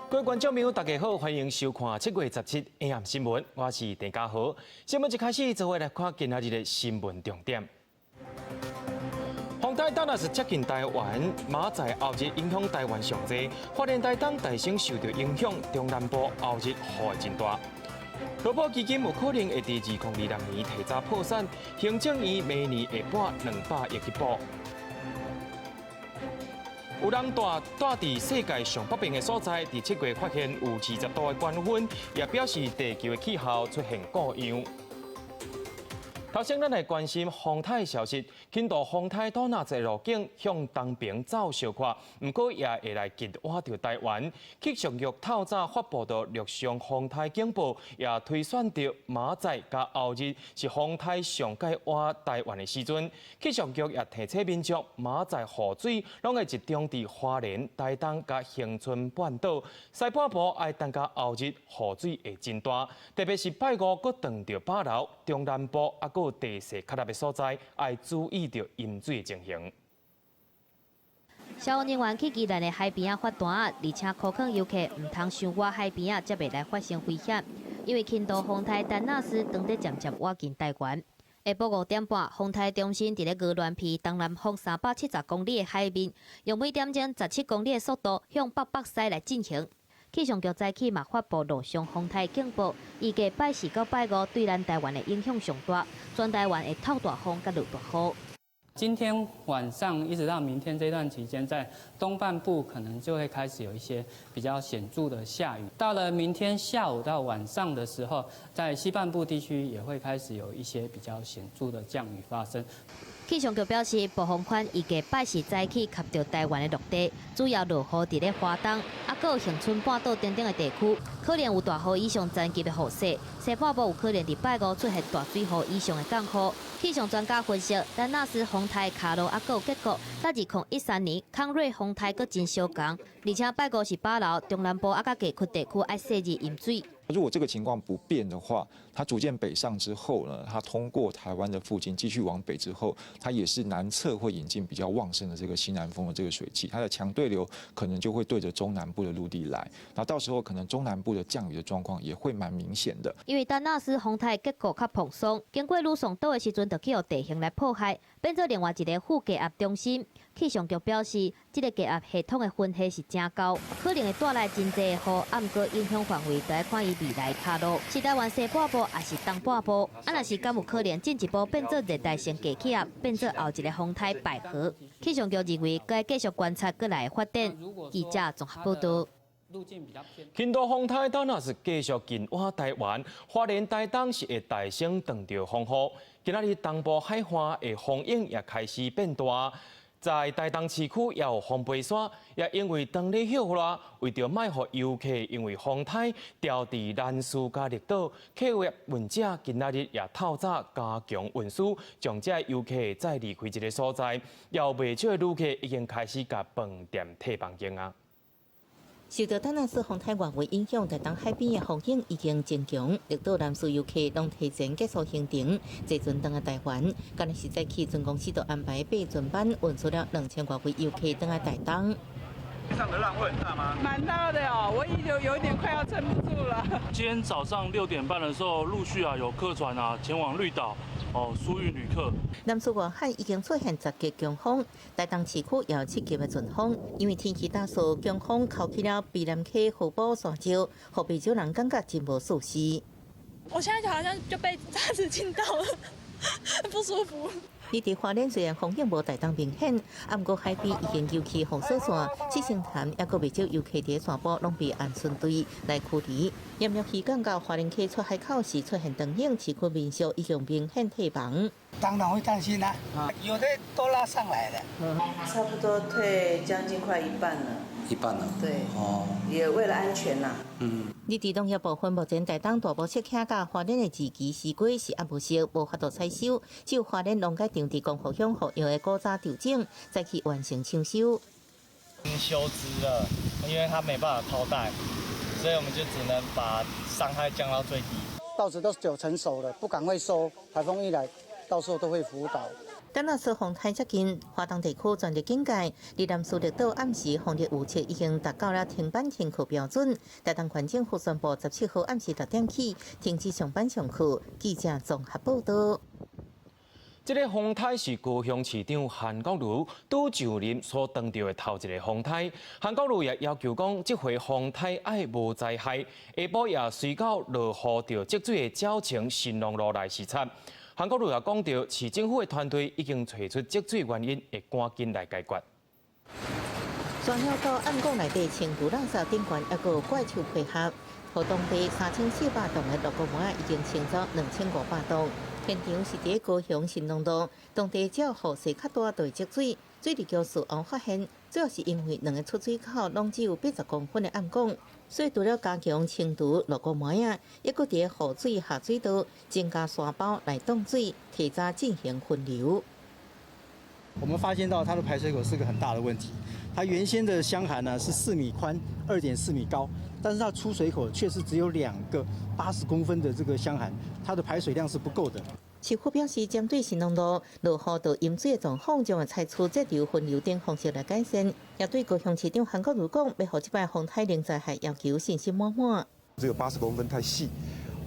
各位观众朋友，大家好，欢迎收看7月17日 AM 新闻，我是陈家豪。新闻一开始，就会来看今仔日的新闻重点。风台当然是接近台湾，马仔后日影响台湾上济，花莲台东大省受到影响，中南部后日雨会真大。劳保基金有可能会伫2026年提早破产，行政院明年下半200亿去补。有人住伫世界上北边的所在，伫7月发现有20度的高温，也表示地球的气候出现故样。头先咱来关心风台消息，轻度风台多纳在路径向东边走小块，不过也会来紧挖到台湾。气象局透早发布到陆上风台警报，也推算到明仔加后日是风台上界挖台湾的时阵。气象局也提醒民众，明仔雨水拢会集中伫花莲、台东加恒春半岛，西半部爱等加后日雨水会真大，特别是拜五搁撞到北楼、中南部啊搁地势较难的所在，要注意到淹水的情形。消防人员去宜兰的海边发单，而且考劝游客唔通伤外海边才袂来发生危险。因为轻度风台丹纳斯当地渐渐挖近台湾。下晡5点半，风台中心伫咧鹅銮鼻东南方370公里的海面，用每点钟17公里的速度向北西来进行。气象局早起嘛发布陆上风台警报，预计拜4到拜5对咱台湾的影响上大，全台湾会透大风甲落大雨。今天晚上一直到明天这段期间，在东半部可能就会开始有一些比较显著的下雨。到了明天下午到晚上的时候，在西半部地区也会开始有一些比较显著的降雨发生。气象局表示，暴风圈预计拜4早起吸到台湾的陆地，主要落雨伫咧花东，啊，搁有恒春半岛等等的地区，可能有大雨以上层级的雨势。西半部有可能伫拜5出现大水雨以上的降雨。气象专家分析，丹纳斯风台卡路啊，搁有结果，甲2013年康瑞风台搁真相共，而且拜5是北楼、中南部啊，甲地区爱细日淹水。如果这个情况不变的话，它逐渐北上之后呢，它通过台湾的附近继续往北之后，它也是南侧会引进比较旺盛的这个西南风的这个水汽，它的强对流可能就会对着中南部的陆地来，那到时候可能中南部的降雨的状况也会蛮明显的。因为丹纳斯风台结构较蓬松，经过陆上岛的时阵，就去互地形来破坏，变做另外一个副低压中心。气象局表示，这个低压系统的分析是正高，可能会带来真济的雨，啊，不过影响范围就要看伊未来卡路，是台湾西半部还是东半部？啊，若是敢有可能进一步变做热带性低气压，变做后一个风台百合？气象局认为，该继续观察过来发展。记者综合报道。轻度风台当然是继续近挖台湾，花莲台东是会大声撞到风雨。今仔日东部海岸的风影也开始变大。在台东市区也有风背山，也因为当日歇落，为着卖互游客因为风台调至南势加绿岛，客运者今仔日也透早加强运输，将这游客再离开这个所在。要未少的旅客已经开始甲饭店退房间啊。受到丹纳斯风台外围影响，台东海边的风景已经增强，绿岛南势游客拢提前结束行程，坐船登来台湾。今日是早起，船公司就安排8船班运输了2000多位游客登来台东。上的浪会很大吗？蛮大的哦，我有一点快要撑不住了。今天早上6点半的时候，陆续有客船前往绿岛疏运旅客。南势外海已经出现10级强风，台东市区也有7级的阵风。因为天气大暑，强风扣起了避南溪河堡山礁，让不少人感觉真无舒适。我现在就好像就被沙子浸到了，不舒服。离地花莲虽然风景无台东明显，不过海边已经油气封锁线，七星潭也个未少游客伫山坡拢被安顺队来驱离。炎热期间到花莲溪出海口时出现灯影，市区民宿已经明显退房。当然会担心啦，有的都拉上来了。差不多退将近快一半了。一半了。对。也为了安全啦。离地农业部分目前台东大埔石坑甲花莲的二期西瓜是暗无熟，无法度采收，只有花莲农改场提供互乡互用的古早调整，再去完成抢收。休枝了，因为它没办法抛带，所以我们就只能把伤害降到最低。稻子都9成熟了，不赶快收，台风一来到时候都会辅导。丹纳斯风台接近，华东地区全力警戒。宜兰苏力岛暗时风力预测已经达到了停班停课标准。台东县政府宣布17号暗时6点起停止上班上课。记者综合报道。这个风台是高雄市长韩国瑜拄就任所当到的头一个风台。韩国瑜也要求讲，这回风台爱无灾害，下晡也随到落雨着积水的沼情新隆路来视察。韩国瑜也讲到，市政府的团队已经找出积水原因，会赶紧来解决。山晓到暗港内底清除垃圾顶悬一个怪兽配合，和当地3400栋的6个门已经清走2500栋。现场是伫高雄新隆路，当地只要雨势较大，就会积水。水利局事后发现，主要是因为2个出水口拢只有80公分的暗港，所以除了加强清除6个门啊，抑搁伫雨水下水道增加沙包来挡水，提早进行分流。我们发现到它的排水口是个很大的问题。它原先的箱涵呢是4米宽、2.4米高，但是它出水口却是只有2个80公分的这个箱涵，它的排水量是不够的。市府表示，针对新隆路落雨到淹水的状况，将会采取节流分流等方式来改善。也对高雄市长韩国瑜讲，要让这摆风台零灾害要求信心满满。只有80公分太细，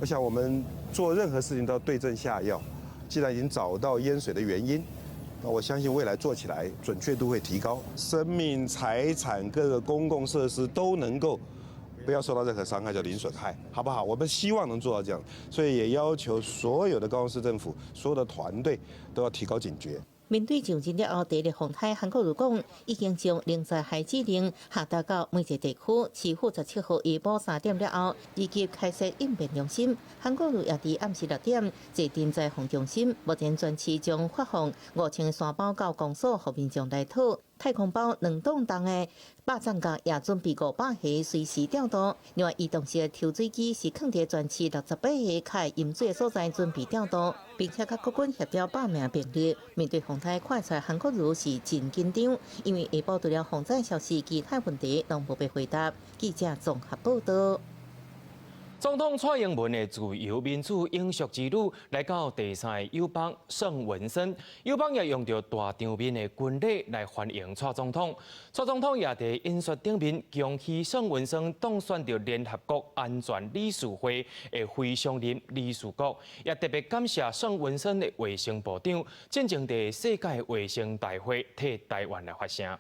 我想我们做任何事情都要对症下药。既然已经找到淹水的原因，那我相信未来做起来准确度会提高，生命、财产、各个公共设施都能够不要受到任何伤害，叫零损害，好不好？我们希望能做到这样，所以也要求所有的高雄市政府、所有的团队都要提高警觉。面对上任了后第一个风台，韩国瑜讲已经将零灾害指令下达到每一个地区。市府17号下晡3点了后，立即开设应变中心。韩国瑜也伫暗时6点坐镇灾防中心，目前全市将发放5000个山包到公所，互民众来讨。太空包2吨重的霸占架也准备500个随时调度。另外，移动式的抽水机是放伫全市68个开淹水的所在准备调度，并且甲国军协调8名兵力。面对风台快出，韩国瑜是真紧张，因为下晡除了洪灾消息，其他问题拢无被回答。记者综合报道。总统蔡英文的自由民主永续之路来到第3个友邦圣文森，友邦也用着大场面的军礼来欢迎蔡总统。蔡总统也在演说顶面恭喜圣文森当选到联合国安全理事会的非常任理事国，也特别感谢圣文森的卫生部长，真正在世界卫生大会替台湾来发声。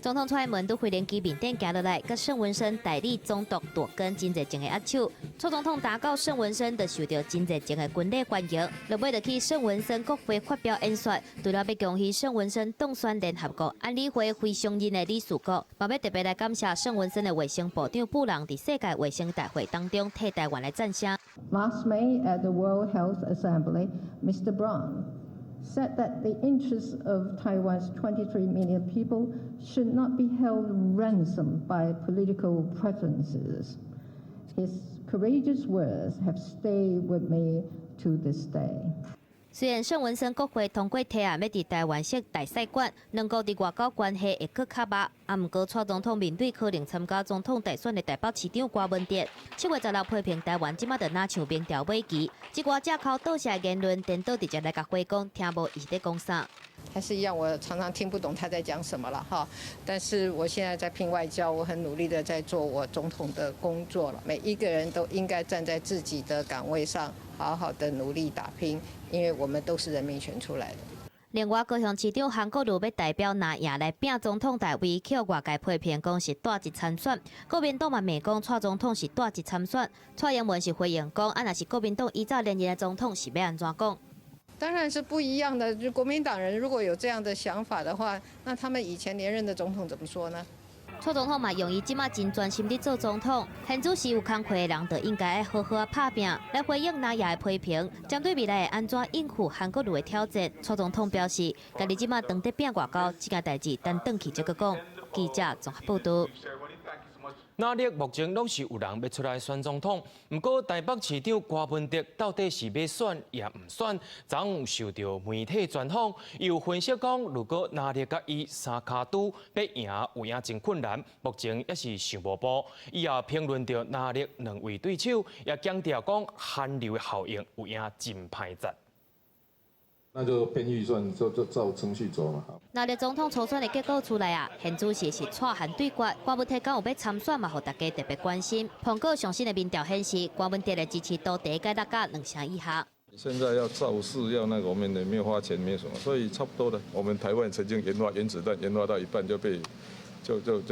总统蔡英文伫回联机面顶行落来，甲圣文森代理总督杜根真侪情的握手。蔡总统打到圣文森，就受到真侪情的军礼欢迎。落尾就去圣文森国会发表演说，除了要恭喜圣文森当选联合国安理会非常任的理事国，嘛要特别来感谢圣文森的卫生部长布朗伫世界卫生大会当中替台湾来赞声。Last May at the World Health Assembly, Mr. Brown said that the interests of Taiwan's 23 million people should not be held ransom by political preferences. His courageous words have stayed with me to this day. 虽然圣文森国会通过提案要伫台湾设大使馆，两国伫外交关系会搁较密，毋过蔡总统面对可能参加总统大选的台北市长郭文哲，7月16批评台湾即马就若像明朝尾期，即寡借口倒下言论，颠倒直接来甲回讲，听无伊在讲啥。还是一样，我常常听不懂他在讲什么了哈。但是我现在在拼外交，我很努力的在做我总统的工作了。每一个人都应该站在自己的岗位上，好好的努力打拼，因为我们都是人民选出来的。另外，高雄市长韩国瑜要代表拿赢来拼总统台位，扣外界批评讲是大一参选。国民党嘛骂讲蔡总统是大一参选，蔡英文是回应讲，若是国民党依照连任的总统是要安怎讲？当然是不一样的。就国民党人如果有这样的想法的话，那他们以前连任的总统怎么说呢？蔡总统嘛用伊即马真专心伫做总统，现主席有工课的人就应该好好拍拼，来回应拿亚的批评。针对未来会安怎应付韩国瑜的挑战，蔡总统表示，家己即马当在拼外交，这件代志等转去再讲。记者综合报道。哪里目前拢是有人要出来选总统，不过台北市长郭文哲到底是要选也唔选，昨有受到媒体专访，又分析讲，如果哪里甲伊三卡赌要赢，有赢真困难，目前也是想无步。伊也评论到哪里两位对手，也强调讲韩流的效应有赢真歹战。那就编预算，就照程序走嘛。那日总统初选的结果出来啊，现主席是蔡韩对决，关文铁敢有要参选嘛，互大家特别关心。苹果上新的民调显示，关文铁的支持度第一届落到2成以下。现在要造势，要那个我们也没有花钱，没有什么，所以差不多的。我们台湾曾经研发原子弹，研发到一半就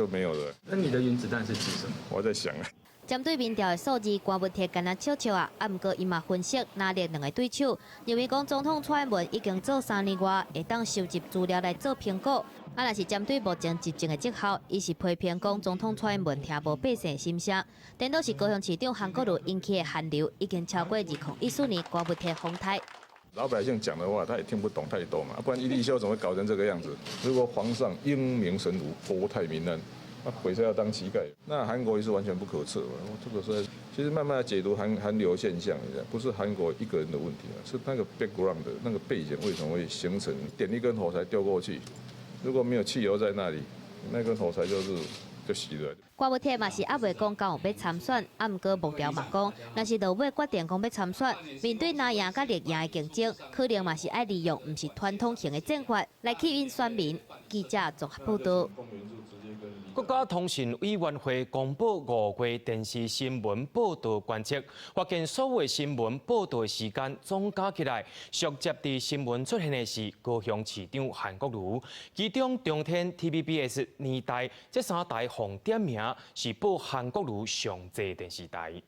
没有了。那你的原子弹是指什么？我在想啊。针对民调的数字，关文铁敢若笑笑啊，毋过伊嘛分析哪列两个对手，认为讲总统蔡英文已经做3年外，会当收集资料来做评估。啊，若是针对目前执政的绩效，伊是批评讲总统蔡英文听无百姓心声。颠倒是高雄市长韩国瑜引起的寒流，已经超过2014年关文铁访台。老百姓讲的话，他也听不懂太多嘛，不然一立修怎么会搞成这个样子？如果皇上英明神武，国泰民安。那鬼才要当乞丐，那韩国瑜是完全不可测嘛。这个是其实慢慢的解读韩流现象，不是韩国一个人的问题啊，是那个 background 的那个背景为什么会形成？点一根火柴丢过去，如果没有汽油在那里，那根火柴就熄了。关文铁嘛是还未讲敢有要参选，啊毋过目标嘛讲，若是落尾决定讲要参选，面对拿赢甲劣赢的竞争，可能嘛是爱利用毋是传统型的战法来吸引选民。记者综合报道。国家通讯委员会公布5月电视新闻报道观测，发现所有新闻报道的时间总加起来，续接伫新闻出现的是高雄市长韩国瑜，其中中天、TVBS、年代这3台红点名是报韩国瑜上济电视台。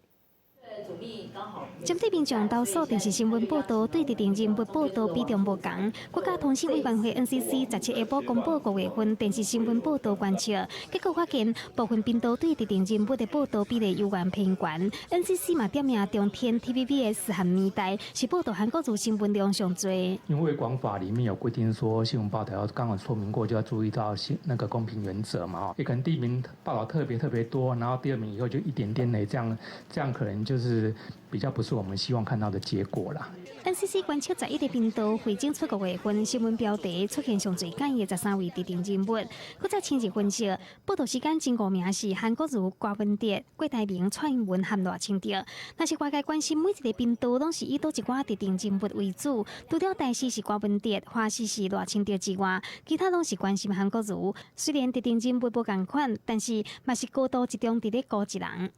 针对民众投诉电视新闻报道对特定人物报道比重不同，国家通讯委员会 NCC 17下晡公布5月份电视新闻报道观测，结果发现部分频道对特定人物的报道比例有缘偏悬。NCC 嘛点名中天、TVBS 和年代是报道韩国瑜新闻量上多。因为广法里面有规定说，新闻报道刚好说明过，就要注意到那个公平原则嘛，也可能第1名报道特别多，然后第2名以后就一点点的这样可能就是比较不是我们希望看到的结果啦。NCC 观测11个频道汇整出5月份新闻标题出现上最简易的13位特定人物，搁再深入分析，报道时间前5名是韩国瑜、郭文哲、郭台铭、蔡英文和赖清德。但是外界关心每一个频道拢是以倒一寡特定人物为主，除了台视是郭文哲、华视是赖清德之外，其他拢是关心韩国瑜。虽然特定人物无同款，但是嘛是高度集中伫咧高一人。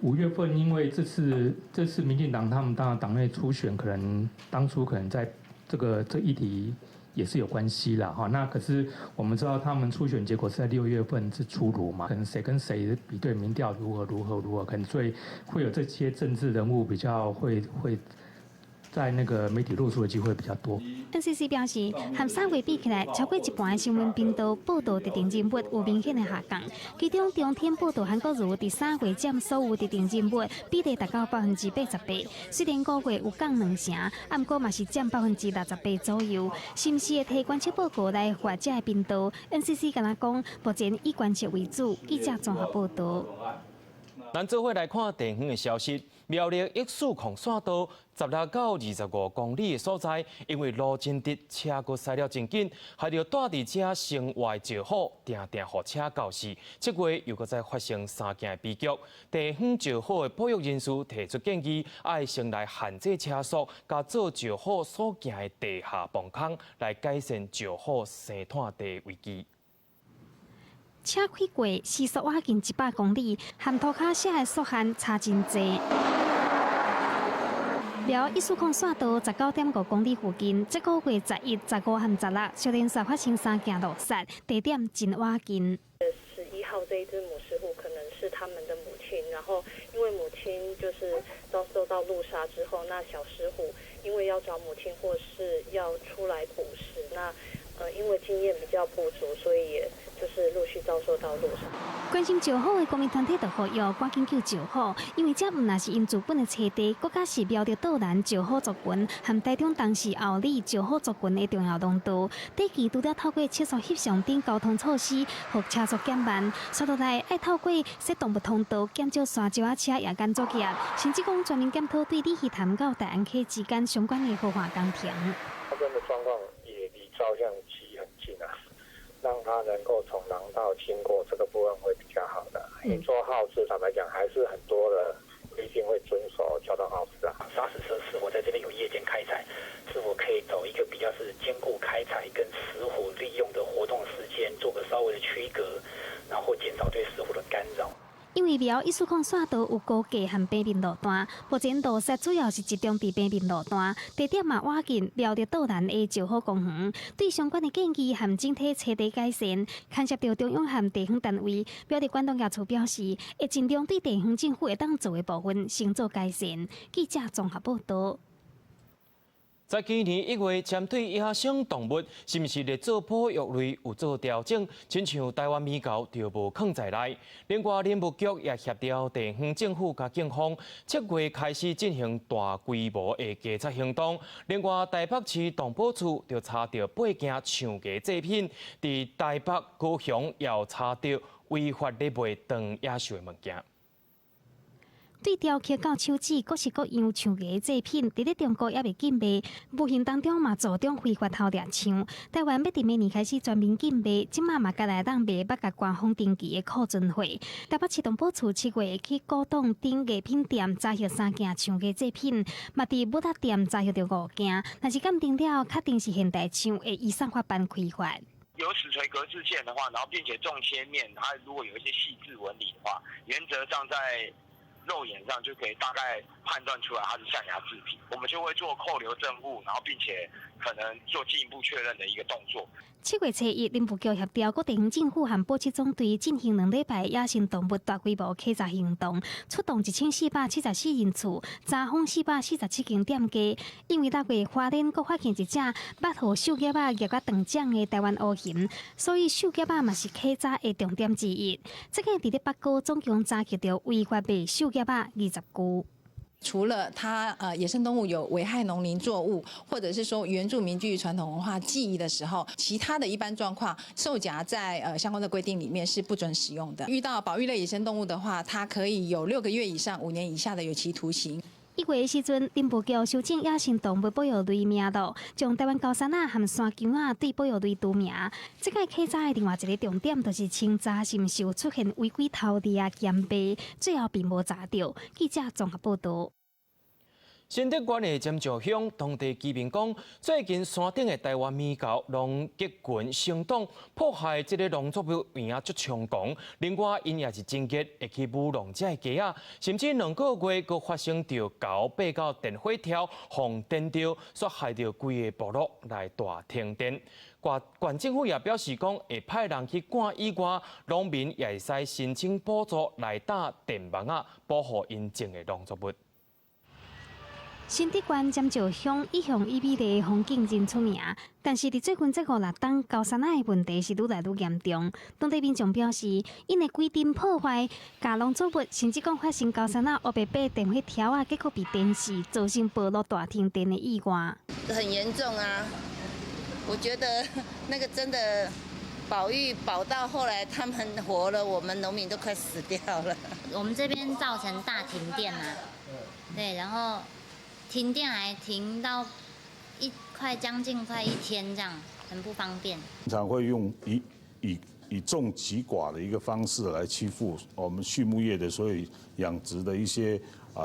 5月份，因为这次民进党他们当然党内初选，可能当初可能在这议题也是有关系啦哈。那可是我们知道他们初选结果是在6月份是出炉嘛，可能谁跟谁比对民调如何，可能所以会有这些政治人物比较会在那个媒体露出的机会比较多。NCC 表示，和3月比起来，超过一半的新闻频道报道特定人物有明显的下降。其中，中天报道韩国瑜伫3月占所有特定人物比例达到88%。虽然5月有降2成，啊，不过嘛是占68%左右。是毋是会摕观测报告来发这个频道 ？NCC 敢若讲，目前以观测为主。记者综合报道。咱做伙来看地方的消息。苗栗益树控线道16到25公里的所在，因为路真直，车阁驶了真紧，害着带伫遮生活石虎，定互车肇事。7月又搁再发生3件悲剧。地方石虎的保育人士提出建议，爱先来限制车速，加做石虎所行的地下崩坑，来改善石虎生态地危机。车开过时速约近100公里，和涂骹写的速限差真济。苗益树控线道19.5公里附近，这个月11、15和16，小连续发生3件落石，地点真挖近。11号这一只母狮虎可能是他们的母亲，然后因为母亲就是遭受到路杀之后，那小狮虎因为要找母亲或是要出来捕食，那因为经验比较不足，所以也就是陆续遭受到路杀。关心石虎的公民团体就呼吁赶紧救石虎，因为这唔那是因自本的栖地，国家是苗栗岛南石虎族群和台中当时后里石虎族群的重要通道。第期除了透过车速翕相等交通措施，和车速减慢，速度内爱透过设动物通道减少山石仔车夜间作业，甚至讲全面检讨对立溪潭到大安溪之间相关的合法工程。他们的状况也离照相机很近啊。让他能够从廊道经过这个部分会比较好的。你做号志，坦白讲还是很多的不一定会遵守交通号志啊。砂石车是否在这边有夜间开采，是否可以走一个比较是兼顾开采跟石虎利用的活动时间，做个稍微的区隔，然后减少对石虎的干扰。因为苗艺术矿线道有高架和平面路段，目前路线主要是集中伫平面路段，地点嘛挖近寮着道南的石虎公园。对相关的建议和整体彻底改善，牵涉到中央和地方单位，苗栗县农业处表示，会尽量对地方政府会当做的部分先做改善。记者综合报道。在今年1月，针对野生动物是毋是咧做保育类有做调整，亲像台湾米狗就无放在内。另外，林务局也协调地方政府甲警方7月开始进行大规模的检查行动。另外，台北市动保处就查到8件抢价制品，伫台北、高雄也有查到违法咧卖当野兽的物件。对雕刻到手指各式各样抢价制品，伫咧中国也未禁卖，无形当中嘛助长非法偷掠抢。台湾要伫明年开始全面禁卖，即马嘛甲来当卖捌甲官方登记的库存货。台北市动保处7月会去鼓动顶艺品店查获3件抢价制品，嘛伫武达店查获到5件。若是鉴定了，确定是现代抢，会依上法办开罚。有齿锤格式线的话，然后并且重切面，它如果有一些细致纹理的话，原则上在肉眼上就可以大概判断出来它是象牙制品，我们就会做扣留证物，然后并且可能做进一步确认的一个动作。7月初1，林务局协调各地方政府和保七总队进行2礼拜野生动物大规模稽查行动，出动1474人次，查访447间店家。因为6月花莲阁发现一只捌互兽夹仔夹甲断掌的台湾乌熊，所以兽夹仔嘛是稽查的重点之一。这个伫咧北高总共查获到违法卖兽夹仔20具。除了它野生动物有危害农林作物，或者是说原住民具传统文化记忆的时候，其他的一般状况，兽夹在相关的规定里面是不准使用的。遇到保育类野生动物的话，它可以有6个月以上5年以下的有期徒刑。1月的时阵，林务局修正野生动物保育类名录，将台湾高山仔和山姜仔对保育类除名。这个稽查的另外一个重点，就是清查是毋是有出现违规偷猎、兼卖，最后并无查到。记者综合报道。新竹县的尖石乡当地居民讲，最近山顶的台湾米狗龙结群生动，破坏这个农作物园足猖狂。另外，因也是真结会去舞弄这个鸡仔，甚至2个月阁发生着狗爬到电火条，放电着，煞害着规个部落来大停电。县政府也表示讲，会派人去赶以外，农民也会使申请补助来打电网啊，保护因种的农作物。新竹县尖石乡一向以美丽的风景真出名，但是伫最近这5、6冬，高山仔的问题是愈来愈严重。当地民众表示，因为规定破坏甲农作物，甚至讲发生高山仔黑白爬电火条啊，结果被电死，造成部落大停电的意外。很严重啊！我觉得那个真的保育保到后来，他们活了，我们农民都快死掉了。我们这边造成大停电啊，对，然后停电还停到将近快1天这样，很不方便。经常会用以众击寡的一个方式来欺负我们畜牧业的所有养殖的一些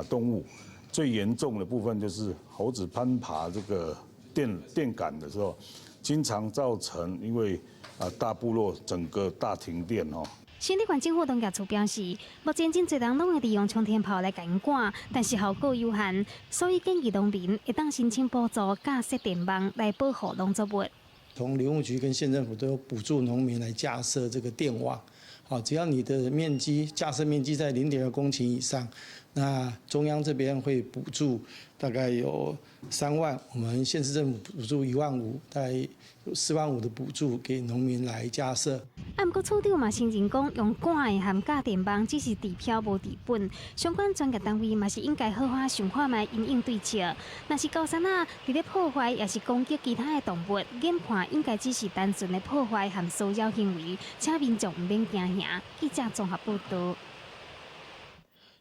动物。最严重的部分就是猴子攀爬这个电杆的时候，经常造成因为大部落整个大停电哦。新竹县政府农业处表示，目前真侪人拢会利用冲天炮来赶赶，但是效果有限，所以建议农民会当申请补助架设电网来保护农作物。从林务局跟县政府都有补助农民来架设这个电网，好，只要你的架设面积在0.2公顷以上，那中央这边会补助大概有3万，我们县市政府补助1万5，大概有4万5的补助给农民来架设。不过处长嘛承认讲，用赶的和架电网只是治标无治本，相关专业单位嘛是应该好好想看卖因应对策。若是高山仔伫咧破坏，也是攻击其他的动物，研判应该只是单纯的破坏和骚扰行为，请民众唔免惊吓。记者综合报道。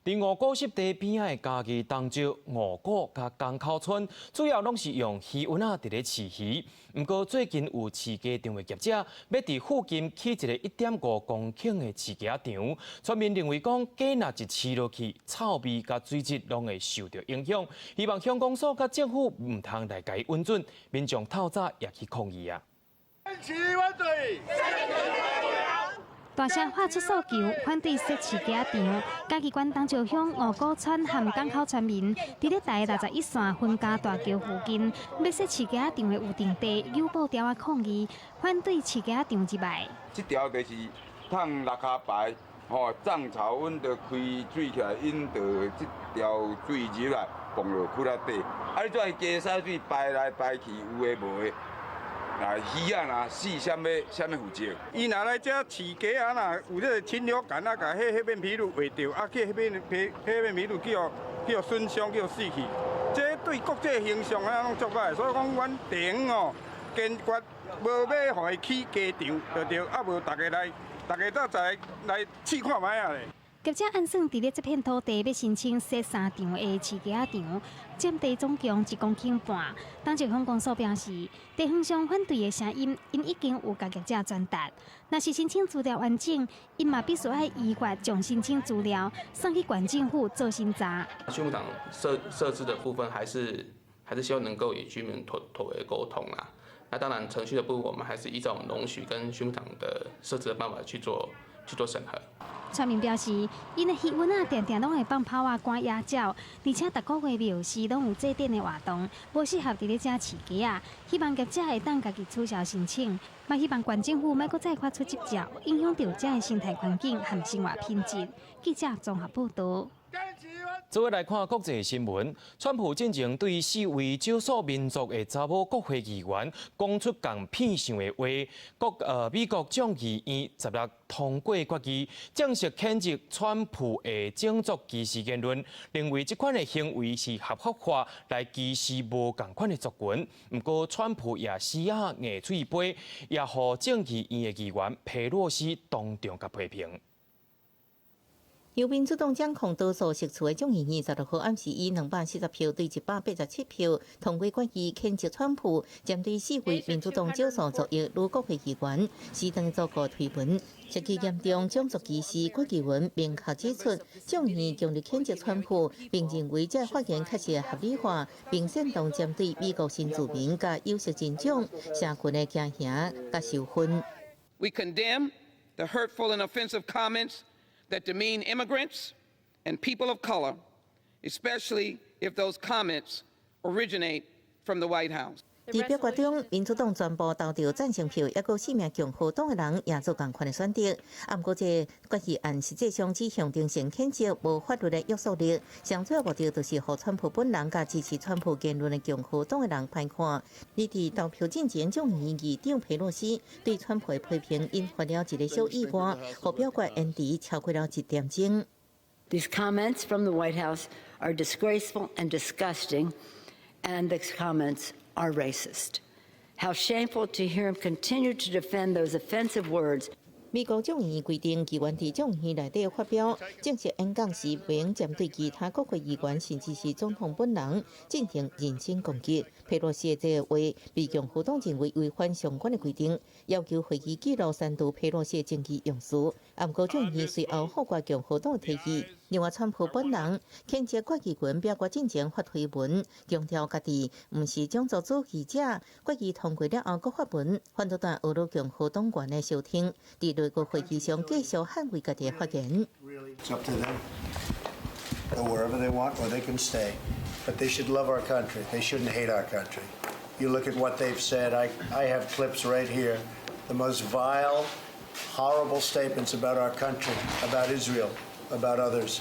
伫五股湿地边仔的家己当中，五股甲江口村主要拢是用鱼温伫咧饲鱼。不过最近有饲鸡场的业者要伫附近起一个1.5公顷的饲鸡场，村民认为讲鸡若一饲落去，臭味甲水质拢会受到影响。希望乡公所甲政府唔通来甲伊稳准，民众透早也去抗议啊！大声发出诉求，反对设饲鸡场。嘉义县东石乡五股村和港口村民，伫咧台61线分家大桥附近，要设饲鸡场的有定地有布条啊抗议，反对饲鸡场入来。这条就是烫六下排，涨潮阮就开水起来，引导这条水入来，放落窟窿底。啊，你怎加洒水排来排去，有诶无诶？啊，鱼啊，若死，啥物负责？伊若来遮饲鸡啊，若有这个禽流感啊，甲迄面皮肤坏掉，啊，去迄面皮肤叫损伤，叫死去。这对国际形象啊，拢足歹。所以讲，阮顶坚决无要互伊起鸡场，就对，啊无大家都再来试看卖啊咧。业者按算伫咧这片土地要申请设3场的饲鸡场，占地总共1公顷半。东石乡公所表示，地方上反对的声音，因已经有甲业者传达。若是申请资料完整，因嘛必须要依法将申请资料送去县政府做审查。畜牧场设置的部分，还是希望能够与居民妥为沟通啦。那当然，程序的部分我们还是依照我们农许跟畜牧场的设置的办法去做审核。村民表示，因的鱼温定定拢会放炮啊、赶野鸟，而且逐个月庙时拢有祭典的活动，无适合伫咧遮饲鸡啊。希望业者会当家己取消申请，嘛希望县政府莫阁再发出执照，影响到遮的生态环境和生活品质。记者综合报道。接下来看国际新闻，川普进前对4位少数民族的查某国会议员讲出共骗上的话。美国众议院16通过决议，正式谴责川普的种族歧视言论，认为这款的行为是合法化来歧视无同款的族群。不过，川普也施压硬嘴杯，也予众议院的议员佩洛西当众甲批评。由民主党掌控多数席次的众议院16号暗时以240票对187票通过决议，谴责川普针对4位民主党少数族裔女国会议员适当做过推文，涉及严重种族歧视。决议文明确指出，众议院强烈谴责川普，并认为这发言确实合理化，并煽动针对美国新住民甲有色人种社群的惊吓甲受训。We condemn the hurtful and offensive comments that demean immigrants and people of color, especially if those comments originate from the White House. 在表决中，民主党全部投掉赞成票，也有4名共和党的人也做同款的选择。不过，这决议案实际上只向定性谴责，无法律的约束力。上主要目的就是让川普本人甲支持川普言论的共和党的人判看。而伫投票之前，众议院议长佩洛西对川普的批评引发了一个小意外，和表决延迟超过了1点钟。These comments from the White House are disgraceful and disgusting, and these comments are racist. How shameful to hear him continue to defend those offensive words. 美国众议院规定，议员伫众议院内底发表正式演讲时，不应针对其他国会议员，甚至是总统本人进行人身攻击。佩洛西的这话被共和党认为违反相关的规定，要求会议记录删除佩洛西的政治用词。不过众议院随后覆决共和党的提议。另外，川普本人谴责决议员表决之前发推文，强调家己不是种族主义者。决议通过了后，阁发文反对党俄罗共和党员的收听，伫内阁会议上继续捍卫家己的发言。It's up to them. Go wherever they want, or they can stay. But they should love our country. They shouldn't hate our country. You look at what they've said. I have clips right here. The most vile, horrible statements about our country, about Israel, about others.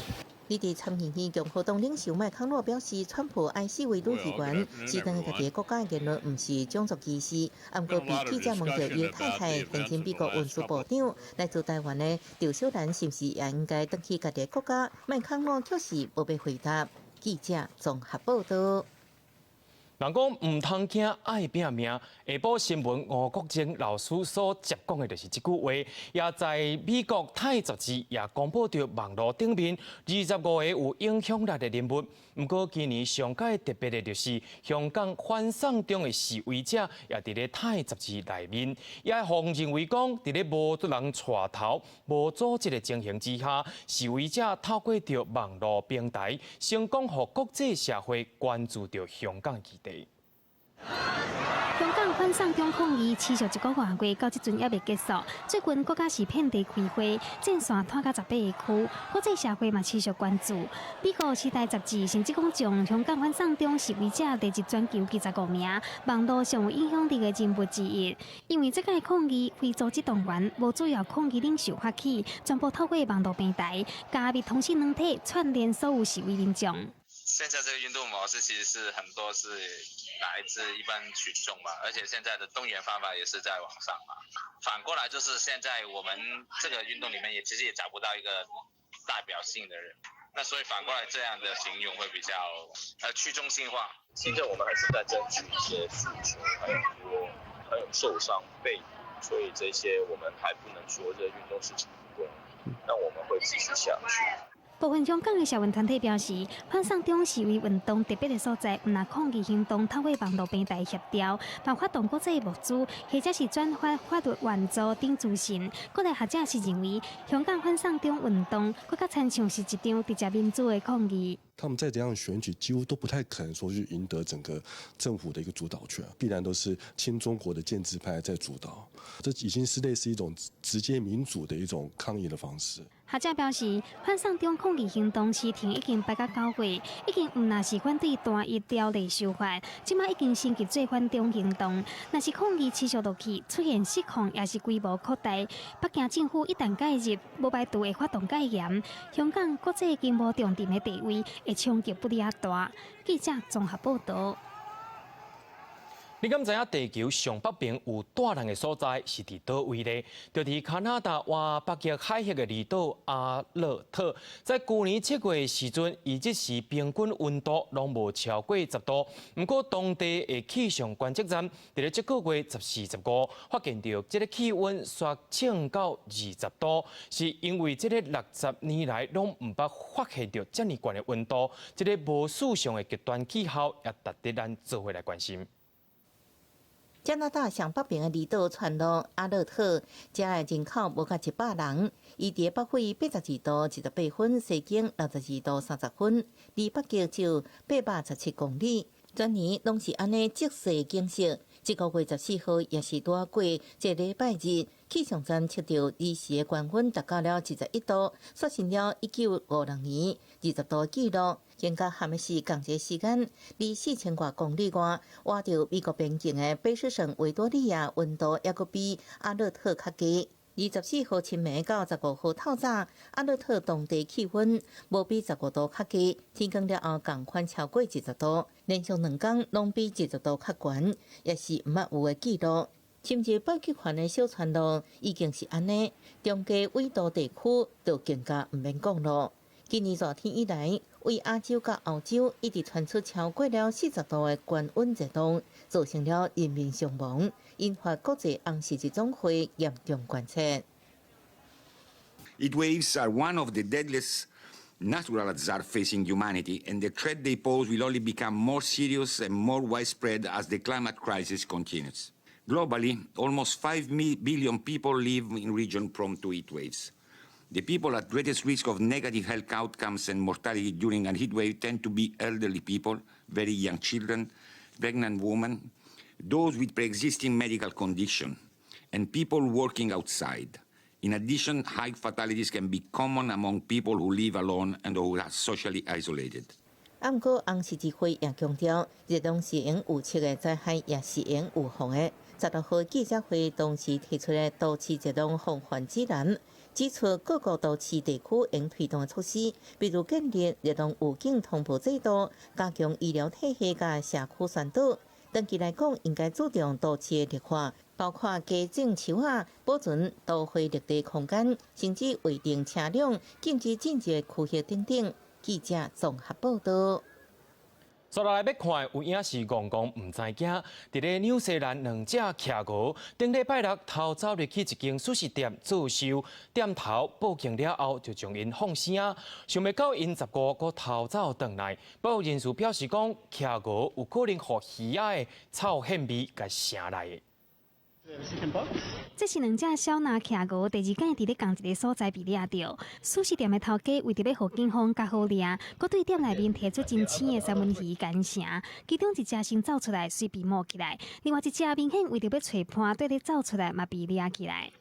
而伫参议院共和党领袖麦康诺表示，川普爱4位女议员，是等于家己国家的言论不是种族歧视。不过，被记者问到伊太太现任美国运输部长来自台湾的赵小兰是不是也应该回去家己国家，麦康诺却是无被回答。记者综合报道。人讲唔通惊，爱拼命。下晡新闻，吴国正老师所接讲的就是这句话，也在美国《泰》杂志也公布到网络顶面25个有影响力的人物。不过今年上届特别的就是香港反送中的示威者，也伫咧《泰》杂志内面，也互认为讲，伫咧无人带头、无组织的情形之下，示威者透过着网络平台，成功互国际社会关注到香港议题。香港反送中抗议持续1个月过，到即阵也未结束。最近国家是遍地开花，战线拖到18个区，国际社会嘛持续关注。美国《时代》杂志甚至讲将香港反送中示威者第一全球25名，网络上有影响力的人物之一。因为这届抗议非组织动员，无主要抗议领袖发起，全部透过网络平台加密通讯软体串联所有示威民众。现在这个运动模式其实是很多是来自一般群众嘛，而且现在的动员方法也是在网上嘛。反过来就是现在我们这个运动里面其实也找不到一个代表性的人，那所以反过来这样的形容会比较去中心化。现在我们还是在争取一些诉求，还有说还有受伤被捕，所以这些我们还不能说这运动是成功，那我们会继续下去。部分香港的社运团体表示，反送中示威运动特别的所在，唔拿抗议行动透过网络平台协调，并发动国际募资，或者是转发法律援助等资讯。国内学者是认为，香港反送中运动，更加亲像是一场直接民主的抗议。他们再怎样选举，几乎都不太可能说去赢得整个政府的一个主导权，必然都是亲中国的建制派在主导。这已经是类似一种直接民主的一种抗议的方式。学者表示，反送中抗议行动时程已经摆到9月，已经唔那是反对单一条例修法，即马已经升级做反中行动。若是抗议持续落去，出现失控，也是规模扩大，北京政府一旦介入，无排除会发动戒严，香港国际经贸重点的地位会冲击不哩大。记者综合报道。你敢知影地球上北边有大人的所在是伫倒位呢？就伫加拿大哇北极海峡的离岛阿勒特，在去年7月时阵，伊即时平均温度拢无超过10度。不过当地的气象观测站伫咧这个月14、15发现到这个气温刷升到20度，是因为这个60年来拢唔捌发现到这么高的温度，这个无史上的极端气候也值得咱做伙来关心。加拿大上北边的离岛村落阿勒特，遮的人口无甲100人，伊伫北纬82度18分，西经62度30分，离北极就817公里。全年拢是安尼极细景色。这个月14号也是拄过一个礼拜日，气象站测到离时的高温达到了21度，刷新了1956年20度纪录。经过下暝时同一时间，离4000多公里外，挖到美国边境的卑诗省维多利亚，温度也阁比阿勒特较低。24号清暝到15号透早，阿勒特当地气温无比15度较低，天光了后共款超过20度，连续2天拢比20度较悬，也是毋捌有的纪录。甚至北极圈的小村落已经是安尼，中加纬度地区就更加毋免讲咯。今年热天以来，为亚洲甲澳洲一直传出超过了40度的高温热浪，造成了人民伤亡，引发国际红十字总会严重关切。 Heat waves are one of the deadliest natural hazards facing humanity, and the threat they pose will only become more serious and more widespread as the climate crisis continues. Globally, almost 5 billion people live in regions prone to heat waves. The people at greatest risk of negative health outcomes and mortality during a heat wave tend to be elderly people, very young children, pregnant women, those with pre-existing medical conditions, and people working outside. In addition, high fatalities can be common among people who live alone and who are socially isolated. 不过，红十字会也强调，热浪是用有测的灾害，也是用有防的。16号记者会同时提出了都市热浪防范指南，指出各个都市地区应推动的措施，比如建立热浪预警通报制度，加强医疗体系甲社区宣导。长期来讲，应该注重都市的绿化，包括加种树仔，保存都会绿地空间，甚至违停车辆、禁止进入区域等等。记者综合报道。坐落来要看有影是戆戆唔知惊，伫咧纽西兰两只骑鹅，顶礼拜六偷走入去一间素食店做秀，店头报警了后就将因放生，想要到因15个偷走回来。保育人士表示讲，骑鹅有可能互鱼仔的臭hen味甲声来的。 这是两只小拿骑鹅，第二天伫咧同一个所在被抓到。素食店的头家为着要互警方较好抓，佮对店内面提出真鲜的三文鱼干成，其中一只先走出来，随被摸起来；另外一只明显为着要找伴，对咧走出来，嘛被抓起来。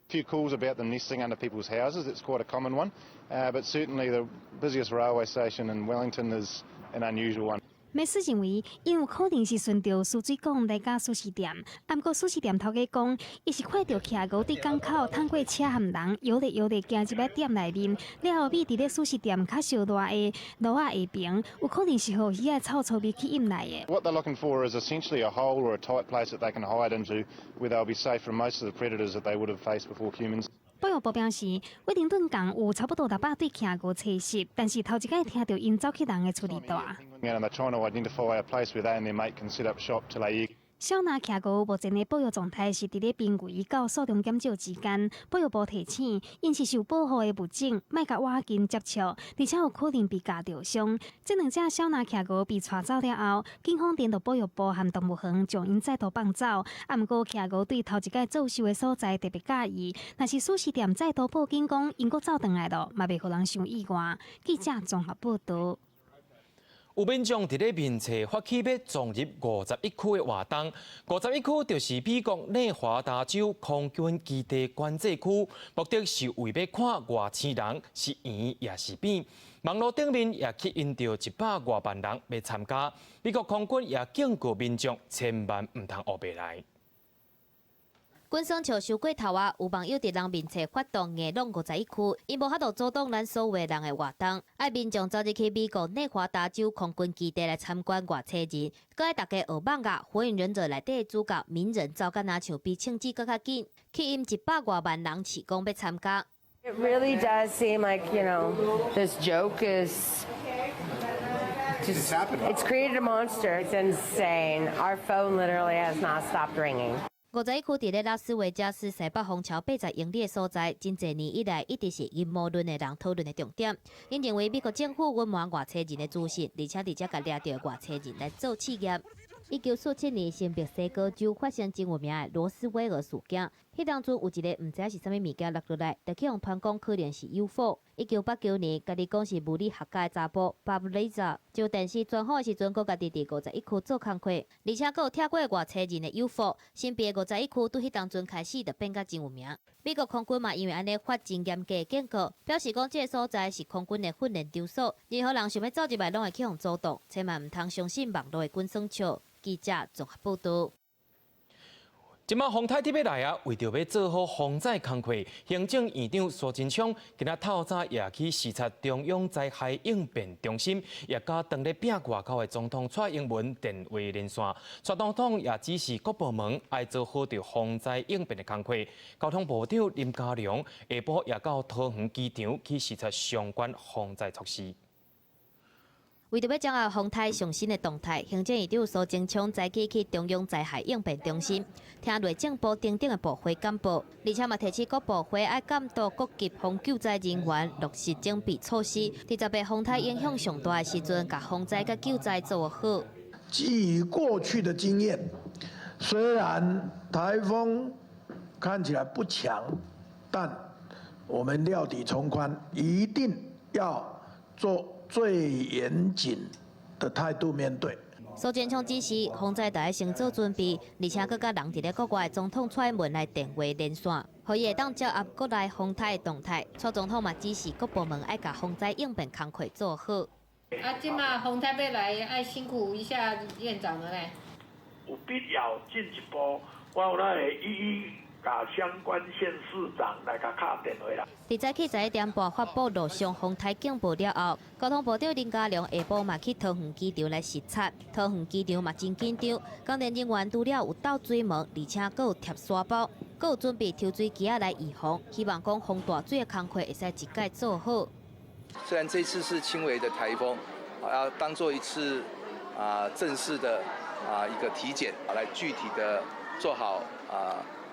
Few calls about them nesting under people's houses. It's quite a common one, but certainly the busiest railway station in Wellington is an unusual one. 美斯认为，因有可能是顺着输水管来到素食店，不过素食店头家讲，伊是看到骑鹅伫港口通过车含人摇咧行入来店内面，了后尾伫咧素食店较小热的炉仔下边，有可能是互鱼仔臭味去引来的。 What they're looking for is essentially a hole or a tight place that they can hide into, where they'll be safe from most of the predators that they would have faced before humans. 保育部表示，威灵顿港有差不多600对骑鹅栖息，但是头一摆听到因走去人的厝里住。 And they're trying to identify a place where they and their mate can set up shop to lay eggs. 小拿骑鹅目前的保育状态是伫咧濒危到数量减少之间。保育部提醒，因是受保护的物种，莫甲挖近接触，而且有可能被夹着伤。这两只小拿骑鹅被带走了后，警方联络保育部和动物园，将因再度放走。不过骑鹅对头一届走秀的所在特别介意，若是素食店再度报警讲因搁走回来了，嘛袂互人想意外。记者综合报道。 有民众伫咧面册发起要撞入51区的活动，51区就是美国内华达州空军基地管制区，目的是为要看外星人是圆也是扁。网络顶面也吸引到100多万人要参加，美国空军也警告民众千万唔通学白来。 军双桥收过头啊！有网友伫人面册发动硬弄51区，因无法度阻挡咱所有人的活动，爱民众走入去美国内华达州空军基地来参观外星人，搁爱大家学网啊！火影忍者内底的主角鸣人走甲若像比庆记搁较紧，吸引100多万人起讲要参加。It really does seem like this joke is. Just, it's created a monster. It's insane. Our phone literally has not stopped ringing. 51区伫咧拉斯维加斯西北方桥80英里的所在，真侪年以来一直是阴谋论的人讨论的重点。因认为美国政府隐瞒外星人的资讯，而且直接甲掠到外星人来做试验。1947年，新墨西哥州发生真有名的罗斯威尔事件。迄当阵有一个唔知是啥物物件落落来，就去用传讲可能是 UFO。1989年，家己讲是物理学家的查甫 Bob Lazar， 就电视专访的时阵，佮家己伫51区做工课，而且佮有听过外星人的 UFO。新编的51区对迄当阵开始就变甲真有名。美国空军嘛，因为安尼发真严格的警告，表示讲这个所在是空军的训练场所，任何人想要走入来，拢会去互阻挡，千万唔通相信网络的军双笑。记者综合报道。 今麦风台特别来啊，为着要做好防灾工作，行政院长苏贞昌今仔透早也去视察中央灾害应变中心，也甲当咧摒外口的总统蔡英文电话连线。蔡总统也指示各部门爱做好着防灾应变的工作。交通部长林佳龙下晡也到桃园机场去视察相关防灾措施。 为着要掌握风台上新的动态，行政院长苏贞昌早起去中央灾害应变中心，听内政部等等的部会简报，而且嘛提起各部会爱监督各级防救灾人员落实整备措施，伫特别风台影响上大的时阵，甲防灾甲救灾做好。基于过去的经验，虽然台风看起来不强，但我们料敌从宽，一定要做 最严谨的态度面对。苏贞昌指示，防灾大家先做准备，而且佮人伫咧国外总统蔡英文来电话连线，可以会当掌握国内风台的动态。蔡总统嘛指示各部门爱甲防灾应变工作做好。今嘛风台要来，爱辛苦一下院长了嘞。有必要进一步，我有那会一一甲相关县市长来甲敲电话啦。 伫早起11点半发布陆上风台警报了后，交通部长林佳龙下晡嘛去桃园机场来视察。桃园机场嘛真紧张，工人人员除了有倒水门，而且佫有贴沙包，佫有准备抽水机来预防，希望讲防大水的工作会使一概做好。虽然这次是轻微的台风，要当做一次正式的一个体检，来具体的做好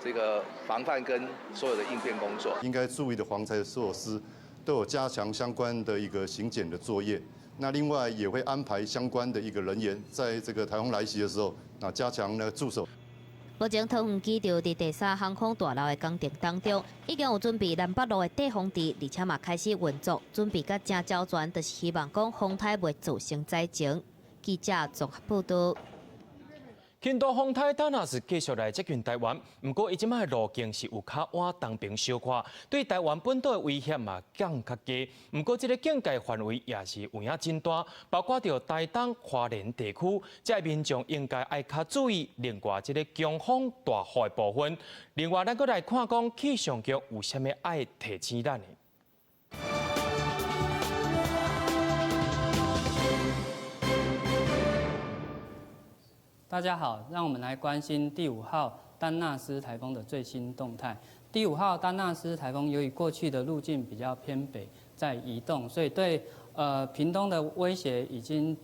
这个防范跟所有的应变工作。应该注意的防灾措施都有加强相关的一个行检的作业。那另外也会安排相关的一个人员，在这个台风来袭的时候，加强驻守。目前桃园机场伫第3航空大楼的工程当中，已经有准备南北路的地风池，而且嘛开始运作，准备甲正焦全，就是希望讲风台袂造成灾情。记者综合报道。轻度风台丹纳斯继续来接近台湾，不过伊即摆路径是有较晚东平小可，对台湾本岛的威胁嘛降较低。不过，这个警戒范围也是有影真大，包括着台东、花莲地区，这民众应该爱较注意。另外，这个强风大雨的部分，另外咱搁来看讲气象局有啥物爱提醒咱的。大家好，让我们来关心第5号丹纳斯台风的最新动态。第5号丹纳斯台风由于过去的路径比较偏北，在移动，所以对屏东的威胁已经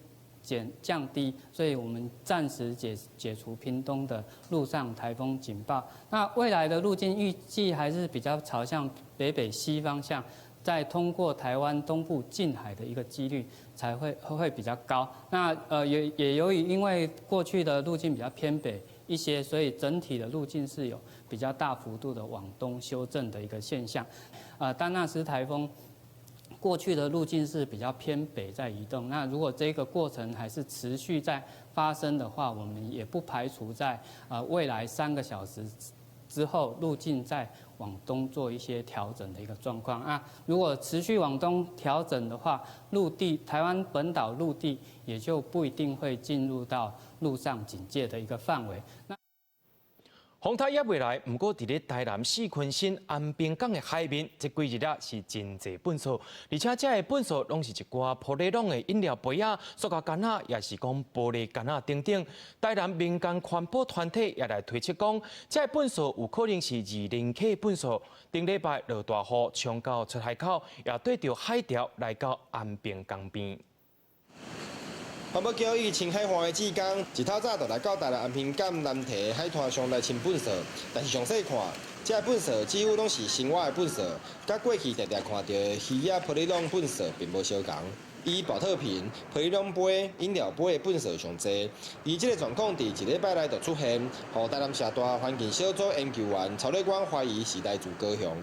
降低，所以我们暂时解除屏东的陆上台风警报。那未来的路径预计还是比较朝向北西方向。在通过台湾东部近海的一个几率才会比较高。那也由于因为过去的路径比较偏北一些，所以整体的路径是有比较大幅度的往东修正的一个现象。丹纳斯台风过去的路径是比较偏北在移动，那如果这个过程还是持续在发生的话，我们也不排除在未来3个小时之后路径再往东做一些调整的一个状况啊。如果持续往东调整的话，台湾本岛陆地也就不一定会进入到陆上警戒的一个范围。风台也未来，不过伫咧台南市昆新安平港的海面，这几日是真侪粪扫，而且这个粪扫拢是一寡玻璃拢的饮料杯啊、塑胶罐啊，也是讲玻璃罐啊等等。台南民间环保团体也来推测讲，这个粪扫有可能是2000克粪扫。顶礼拜落大雨，冲到出海口，也对着海潮来到安平港边。环保局以清海岸的志工，一透早就来到台南安平港南堤海滩上来清粪扫，但是详细看，这粪扫几乎拢是生活的粪扫，甲过去常常看到的鱼仔、玻璃拢粪扫并无相同。以保特瓶、玻璃拢杯、饮料杯的粪扫上侪，而这个状况伫一礼拜内就出现，互台南社大环境小组研究员曹立光怀疑是来自高雄。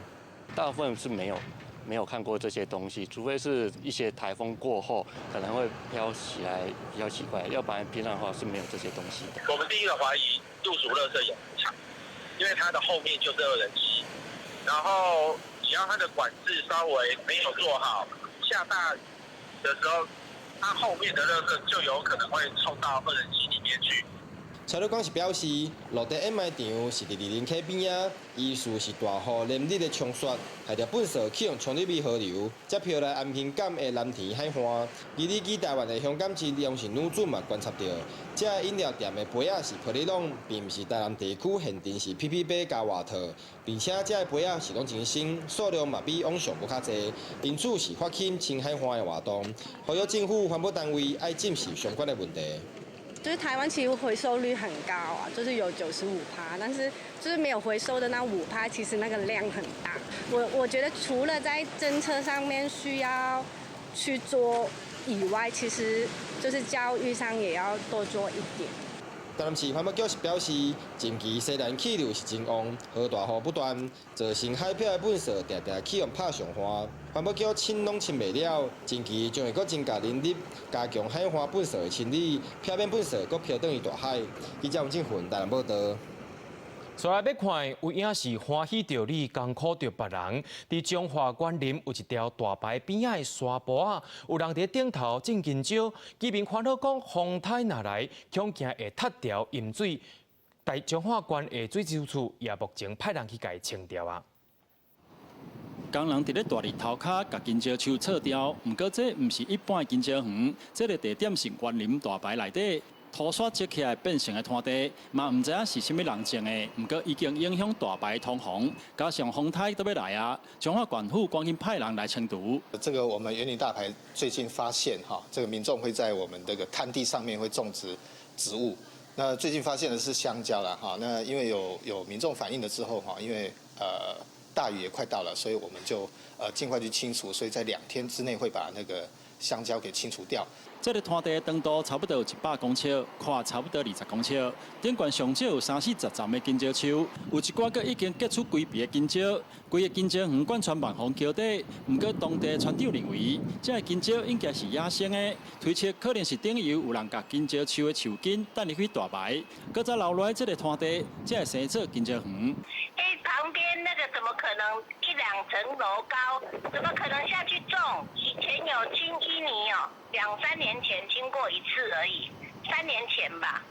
大部分是没有看过这些东西，除非是一些台风过后可能会飘起来，比较奇怪，要不然平常的话是没有这些东西的。我们第一个怀疑入主垃圾涌场，因为它的后面就是2人席，然后只要它的管制稍微没有做好，下大雨的时候，它后面的垃圾就有可能会冲到2人席里面去。蔡立光是表示，陆地掩埋场是伫2000溪边啊，疑似是大雨连日的冲刷，害着粪扫去用冲入去河流，才飘来安平港的蓝田海岸。日记台湾的香港市杨姓女子嘛观察到，这饮料店的杯仔是玻璃拢，并不是台南地区限定是 PP 杯加外套，并且这杯仔是拢真新，数量嘛比往常搁较侪，因此是发起清海岸的活动，呼吁政府环保单位爱正视相关的问题。就是台湾其实回收率很高啊，就是有95%，但是就是没有回收的那5%，其实那个量很大。我觉得除了在政策上面需要去做以外，其实就是教育上也要多做一点。台南市环保局是表示，近期西南气流是真旺，河大雨不断，造成海漂的粪扫常常起用拍上岸。环保局清拢清袂了，近期将会搁增加人力，加强海岸粪扫的清理，漂面粪扫搁漂等于大海。记者王正云台南报道。再来要看，有影是欢喜着你，艰苦着别人。伫中华园林有一条大牌边仔的沙坡啊，有人伫顶头种金蕉。居民烦恼讲，风台若来，恐惊会塌掉淹水。但中华园下水事务处也目前派人去甲伊清掉啊。工人伫咧大日头骹甲金蕉树撤掉，毋过这毋是一般的金蕉园，这个地点是园林大牌内底。土刷积起来变成的滩地，嘛唔知影是啥物人种的，不过已经影响大排通风，加上风台都要来啊，彰化县府赶紧派人来清除。这个我们园林大排最近发现这个民众会在我们这个滩地上面会种植植物。那最近发现的是香蕉啦那因为有民众反映了之后因为大雨也快到了，所以我们就尽快去清除，所以在2天之内会把那个香蕉给清除掉。这个滩地的长度差不多有100公尺，宽差不多20公尺，顶悬上少有30-40丛的金蕉树，有一寡个已经结出规皮的金蕉，规个金蕉园贯穿万丰桥底。不过当地村长认为，这个金蕉应该是野生的，推测可能是顶游有人把金蕉树的树根等入去大排，搁再留落来这个滩地，才会生做金蕉园。旁边那个怎么可能1-2层楼高？怎么可能下去种？以前有清淤泥2-3年前清过一次而已，3年前吧。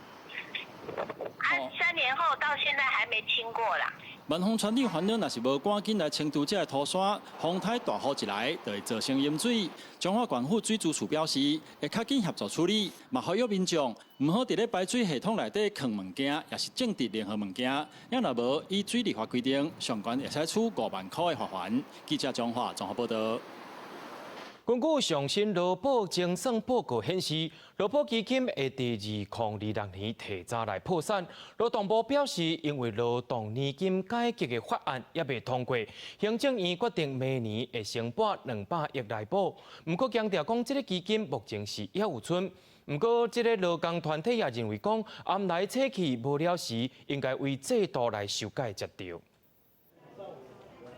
3年后到现在还没清过啦。万丰村长烦恼，若是无赶紧来清除这个土沙，风台大雨一来，就会造成淹水。彰化县府水资处表示，会较紧协助处理，嘛呼吁民众唔好伫咧排水系统内底放物件，也是政治任何物件。要若无依水利法规定，上悬会使处5万块的罚款。记者彰化综合报道。根据上新劳保精算报告显示，劳保基金会在2026年提早来破产。劳动部表示，因为劳动年金改革的法案也未通过，行政院决定明年会承拨200亿来保。不过强调讲，这个基金目前是还有存。不过，这个劳工团体也认为讲，暗来测去无了时，应该为制度来修改才对。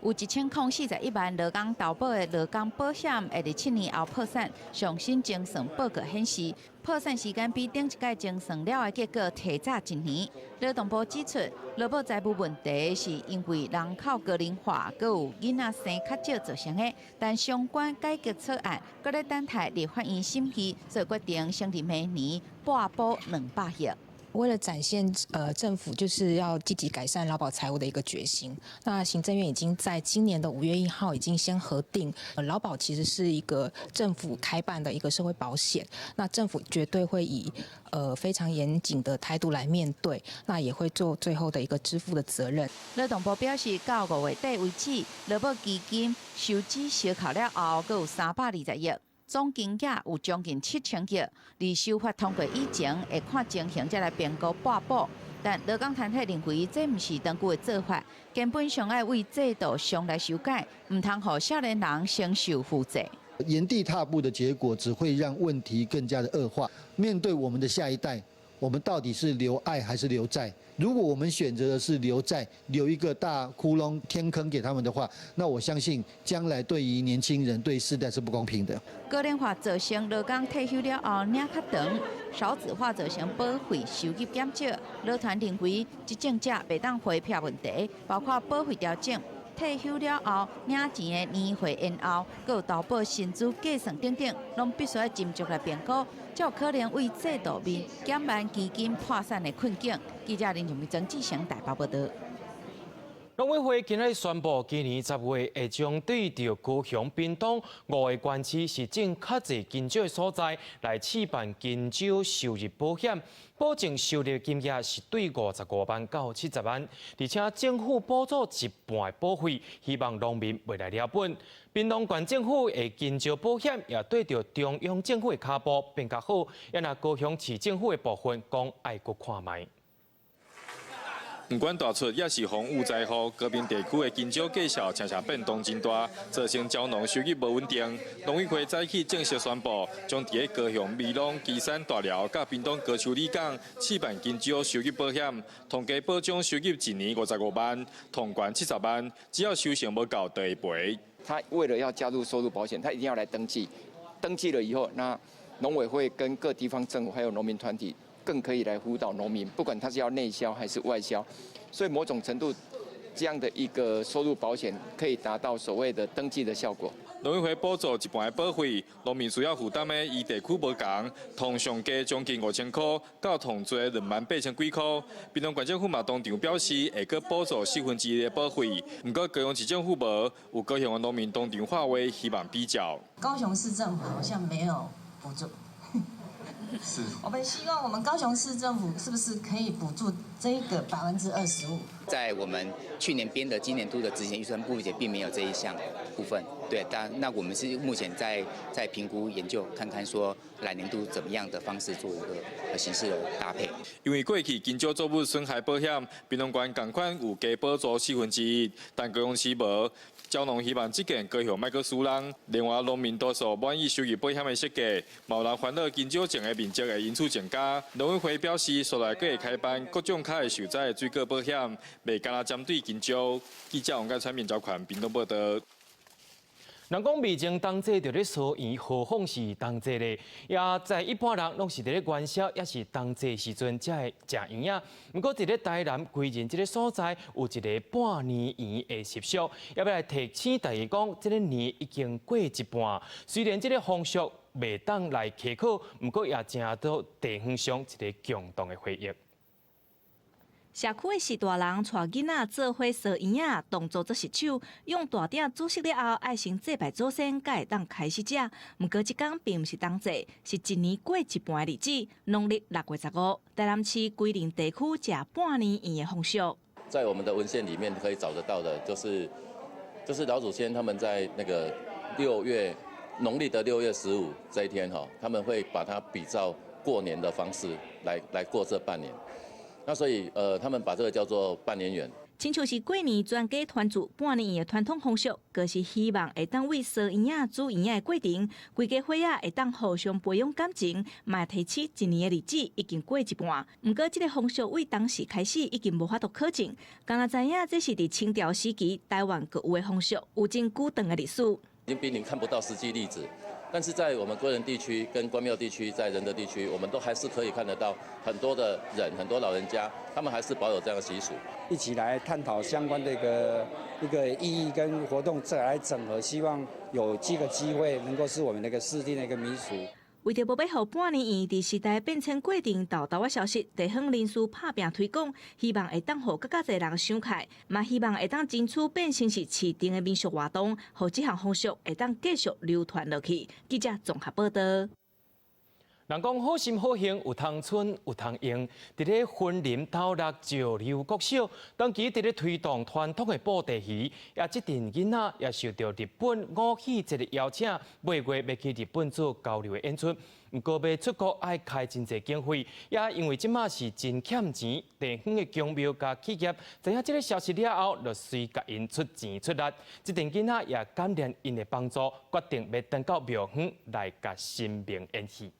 有1041万劳工投保的劳工保险会在7年后破产。上新精算报告显示，破产时间比顶一届精算了的结果提早1年。劳动部指出，劳保财务问题是因为人口高龄化，佮有囡仔生较少造成的。但相关改革草案搁咧等待立法院审议，所以决定先伫明年拨保200亿。为了展现政府就是要积极改善劳保财务的一个决心，那行政院已经在今年的5月1号已经先核定，劳保其实是一个政府开办的一个社会保险，那政府绝对会以非常严谨的态度来面对，那也会做最后的一个支付的责任。劳动部表示，到5月底为止，劳保基金收支烧扣了后，还有320亿。总金额有将近7000亿，离修法通过以前会看情形才来评估拨保。但劳工团体认为，这不是长久的做法，根本上要为制度上来修改，唔通让少年人承受负债。原地踏步的结果只会让问题更加的恶化。面对我们的下一代，我们到底是留爱还是留债？如果我们选择的是留债，留一个大窟窿天坑给他们的话，那我相信将来对于年轻人、对世代是不公平的。高龄化造成劳工退休了后领较长，少子化造成保费收入减少。劳团认为，这政策袂当回避问题，包括保费调整、退休了后领钱的年岁延后，还有投保薪资计算等等，拢必须要斟酌来评估。才有可能为制度面减慢基金破产的困境。记者林俊明、曾志成台北报道。农委会今日宣布，今年10月会将对着高雄、屏东5个县市实证较侪金蕉的所在来试办金蕉收入保险，保证收入金额是对55万到70万，而且政府补助一半保费，希望农民未来了本。屏东县政府的金蕉保险也对着中央政府的脚步变较好，也拿高雄市政府的部分讲爱搁看卖。不管大出也是风雨灾后，高屏地区的金蕉价数常常变动真大，造成蕉农收入无稳定。农委会早起正式宣布，将伫个高雄、美浓、旗山、大寮、甲屏东高丘里港试办金蕉收入保险，统计保障收入1年55万，统管70万，只要收成无够就会赔。他为了要加入收入保险，他一定要来登记，登记了以后，那农委会跟各地方政府还有农民团体更可以来辅导农民，不管他是要内销还是外销，所以某种程度，这样的一个收入保险可以达到所谓的登记的效果。农委会补助一半的保费，农民需要负担的依地区无同，同上加将近5000块，到同最28000几块。屏东县政府嘛当场表示，会搁补助1/4的保费，不过高雄市政府无，有高雄的农民当场发话，希望比较。高雄市政府好像没有补助，是。我们希望我们高雄市政府是不是可以补助这个25%？在我们去年编的今年度的执行预算部也并没有这一项部分。对，那我们是目前在评估研究，看看说来年度怎么样的方式做一个形式的搭配。因为过去金蕉作物损害保险，滨农县同款有加补助1/4，但高雄市无。蕉农希望这件高雄卖去输人，另外农民多数满意收益保险的设计，有人烦恼金蕉种的面积会因此增加。农委会表示，所来会开办各种较会受灾的水果保险，袂单针对金蕉。记者王家产面交款屏东报道。人讲味精当季就咧烧圆，何况是当季咧？也在一般人拢是伫咧元宵，也是当季时阵才会食圆啊。不过伫咧台南归仁这个所在，有一个半年圆的习俗，要来提醒大家讲，这个年已经过一半。虽然这个风俗袂当来稽考，不过也正到地方上一个共同的回忆。社区的士大人带囡仔做伙烧圆仔，动作做洗手，用大鼎煮熟了后，爱先祭拜祖先，才会当开始食。不过这天并不是当祭，是一年过一半的日子，农历6月15，台南市归仁地区食半年圆的风俗。在我们的文献里面可以找得到的，就是老祖先他们在那个农历的6月15这一天他们会把它比照过年的方式来过这半年。那所以他们把这个叫做半年圆。亲像是过年全家团聚半年圆的传统风俗，就是希望会当为烧圆仔、煮圆仔的过程，规家伙仔会当互相培养感情，嘛提起一年的日子已经过一半。不过，这个风俗为当时开始已经无法度考证，敢若知影这是伫清朝时期台湾各有的风俗，有真久长的历史。已经濒临看不到实际例子。但是在我们归仁地区跟关庙地区，在仁德地区，我们都还是可以看得到很多的人，很多老人家，他们还是保有这样的习俗。一起来探讨相关的一个意义跟活动，再来整合，希望有这个机会能够是我们那个市定的一个民俗。为着要让半年圆伫时代变迁过程豆豆的消息，地方人士拍拼推广，希望会当互更加侪人想开，嘛希望会当争取变成是市定的民俗活动，互这项风俗会当继续流传落去。记者综合报道。人讲好心好行有通春有通用，伫咧婚林斗六石榴国小，当期伫咧推动传统的布袋戏，也即阵囡仔也受到日本武器节的邀请，8月要去日本做交流的演出。不过要出国爱开真侪经费，也因为即马是真欠钱，地方的公庙甲企业知影即个消息了后，就随甲因出钱出力。即阵囡仔也感念因的帮助，决定要登到庙方来甲神明演戏。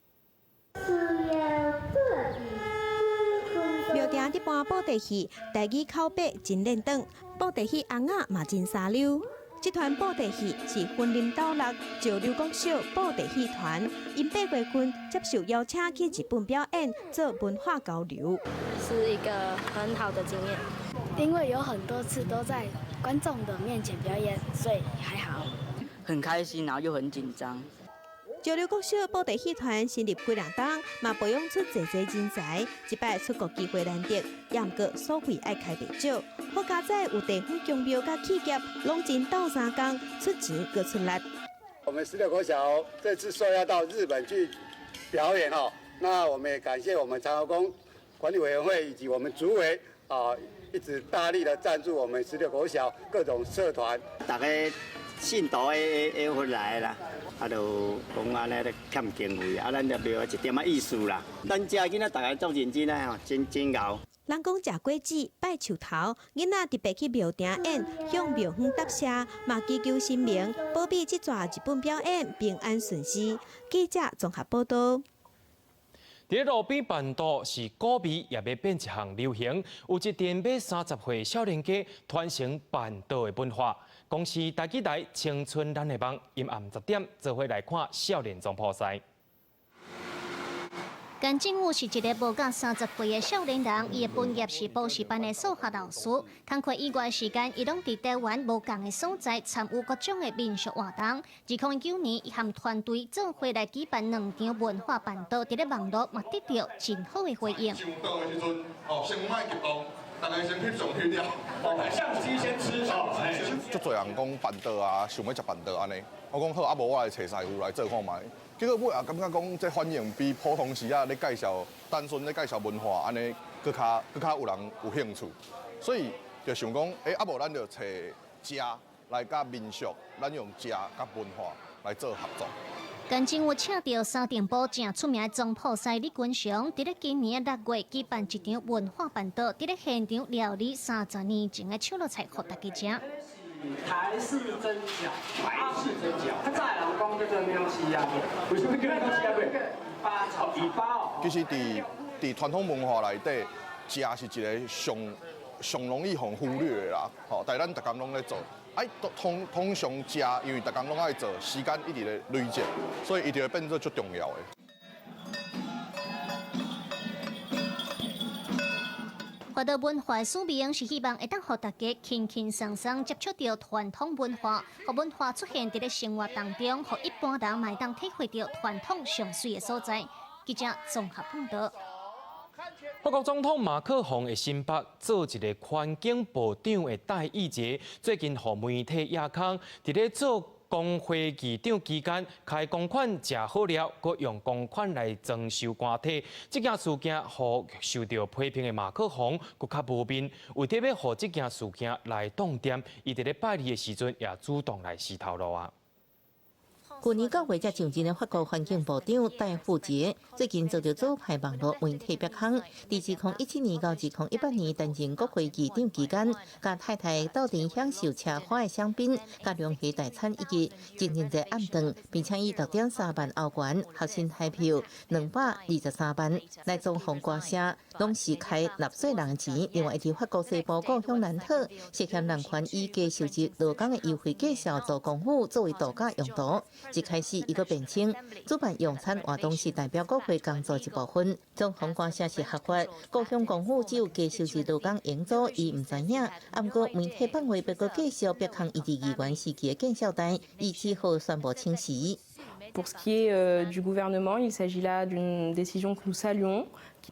庙埕伫办布袋戏，台语口碑真认同，布袋戏红仔嘛真沙溜。这团布袋戏是婚林斗六石榴国小布袋戏团，因8月份接受邀请去日本表演，做文化交流，是一个很好的经验，因为有很多次都在观众的面前表演，所以还好，很开心，然后又很紧张。石榴国小布袋戏团成立几两档，嘛培养出侪人才，一摆出国机会难得，也毋过所费爱开袂少。好佳在有地方公庙甲企业，拢真斗相共，出钱搁出力。我们16国小这次受邀到日本去表演那我们也感谢我们长和宫管理委员会以及我们主委一直大力的赞助我们16国小各种社团，大家信徒会回来啦。就讲安尼咧欠经费，咱就庙一点仔意思啦。咱遮囡仔大家做认真啦，真熬。人讲食果子拜树头，囡仔特别去庙埕演，向庙方答谢，嘛祈求神明保庇这撮日本表演平安顺遂。记者综合报道。伫路边办桌是古味，也要变一项流行。有一阵要30岁少年家传承办桌的文化。公司台记台青春咱的梦，阴暗10点做伙来看少年总破赛。甘正武是一个无到30岁的少年人，伊的本业是补习班的数学老师。工课以外时间，伊拢伫台湾无共的所在参与各种的民俗活动。2019年，伊和团队做伙来举办2场文化办桌，伫咧网络嘛得到真好的回应。上桌的时阵，先莫激动，大家先翕相翕了，相机先吃足侪人讲办桌啊，想要食办桌安尼，我讲好，无我来找师傅来做看卖。结果尾也感觉讲这反应比普通时啊咧介绍单纯咧介绍文化安尼，更较有人有兴趣，所以就想讲，啊无咱就找食来甲民俗，咱用食甲文化来做合作。跟政府请到沙尘暴正出名的总铺师李君祥，伫咧今年6月举办一场文化办桌，伫咧现场料理30年前的手烙菜，互大家食。台式蒸饺、白式蒸饺，它在人讲叫做喵西鸭腿，为什么叫喵西鸭腿？八草底巴哦。其实伫传统文化内底，食是一个上容易互忽略的啦，吼，但咱逐工拢咧做。通常食，因为逐工拢爱做，时间一直咧累积，所以一定会变做最重要的。华道文化使命是希望会当互大家轻轻松松接触到传统文化，互文化出现伫咧生活当中，互一般人嘛会当体会到传统上水的所在。记者综合报道。法国总统马克宏的新北做一个环境部长的戴义节，最近互媒体亚康伫咧做工会议长期间开公款食好料，佮用公款来征收官体。这件事件互受到批评的马克宏佮较无面，为着要互这件事件来动点，伊伫咧拜二的时阵也主动来示头路啊。去年9月才上任的法国环境部长戴富杰，最近遭到左派网络媒体逼坑。伫2017年到2018年担任国会议长期间，甲太太斗阵享受奢华的香槟、甲龙虾大餐以及经营者暗顿，并且以6.3万欧元核心台票223万来总红歌社，拢是开纳税人钱。另外，伫法国西部故乡兰特，涉嫌人权以加收集劳工的优惠介绍做公务作为度假用途。一开始，伊个辩称主办用餐活动是代表国会工作一部分，总红歌社是合法，故乡公务只有加收集劳工营租，伊唔知影。不过媒体放话别个继续逼抗伊伫议员时期的见笑单，伊只好宣布清洗。Pour ce qui est du gouvernement, il s'agit là d'une décision que nous saluons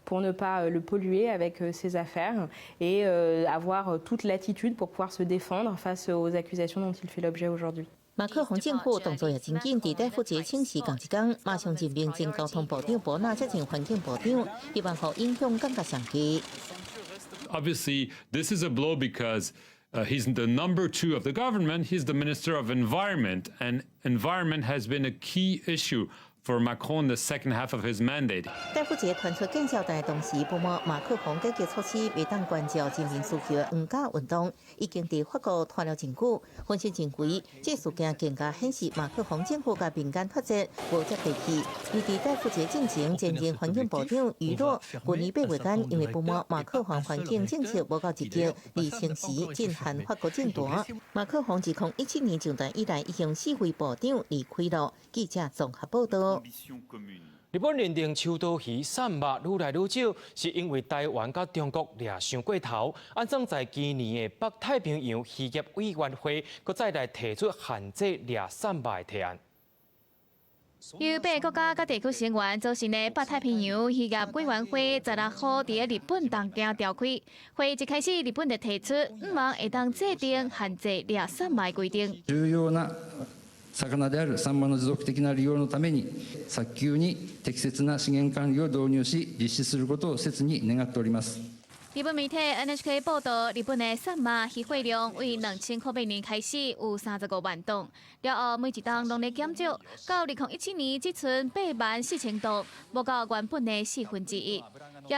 pour ne pas le polluer avec ses affaires et avoir toute l'attitude pour pouvoir se défendre face aux accusations dont il fait l'objet aujourd'hui. 马克宏政府动作也真紧，伫戴富节请示共一天，马上任命前交通部长博纳接任环境部长，希望互影响更加上低。Obviously, this is a blow because he's the number 2 of the government. He's the Minister of Environment, and environment has been a key issue for Macron the second half of his mandate. 戴富节传出见笑台同时，不满马克宏解决措施未当关照人民需求的黄假运动，已经伫法国拖了真久。分析认为，这事件更加显示马克宏政府甲民间脱节，无接地气。而伫戴富节进前，前任环境部长余诺，去年8月间因为不满马克宏环境政策无够积极，而清时震撼法国政坛。马克宏自2017年上台以来，已经4位部长离开了。记者综合报道。日本认定秋刀鱼散肉愈来愈少，是因为台湾甲中国掠伤过头。安怎在今年的北太平洋渔业委员会，搁再来提出限制掠散肉的提案。由8个国家甲地区成员组成的北太平洋渔业委员会，16号伫日本东京召开。会议一开始，日本就提出，希望会当制定限制掠散肉的规定。魚であるサンマの持続的な利用のために早急に適切な資源管理を導入し実施することを切に願っております。日本媒体 NHK 报道，日本的散肉渔获量为2008年开始有35万吨，了后每一吨拢在减少，到2017年只剩84000吨，无到原本的1/4。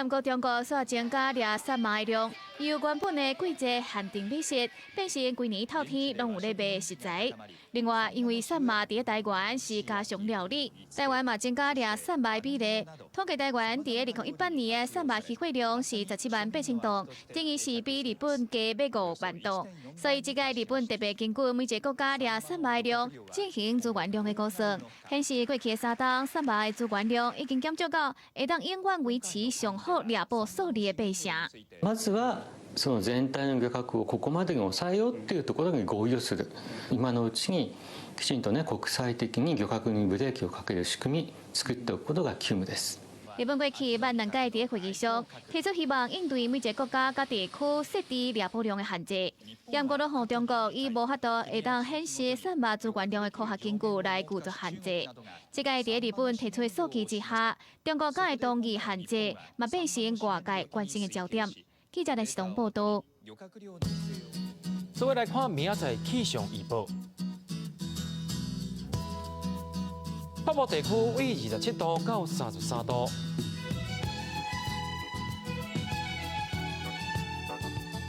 不过中国煞增加掠散肉的量，由原本的季节限定美食，变成规年透天拢有咧卖食材。另外，因为散肉伫台湾是家常料理，台湾嘛增加掠散肉的比例。统计台湾伫2018年的散肉渔获量是178000吨，等于是比日本加5万吨。所以，这届日本特别根据每一个国家掠散肉的量进行资源量的估算，显示过去的3档散肉的资源量已经减少到会当永远维持上好猎捕数量的8成。まずはその全体の漁獲をここまでに抑えようっていうところに合意をする。今のうちにきちんとね国際的に漁獲にブレーキをかける仕組み作っておくことが急務です。日本过去万能届伫会议上提出希望应对每一个国家甲地区设置猎捕量的限制，严格地向中国以无法度会当显示散播主权量的科学根据来拒绝限制。这个伫日本提出的数据之下，中国敢会同意限制，嘛变成外界关心的焦点。记者林世东报道。所以来看明仔载气象预报。北部地区为27度到33度，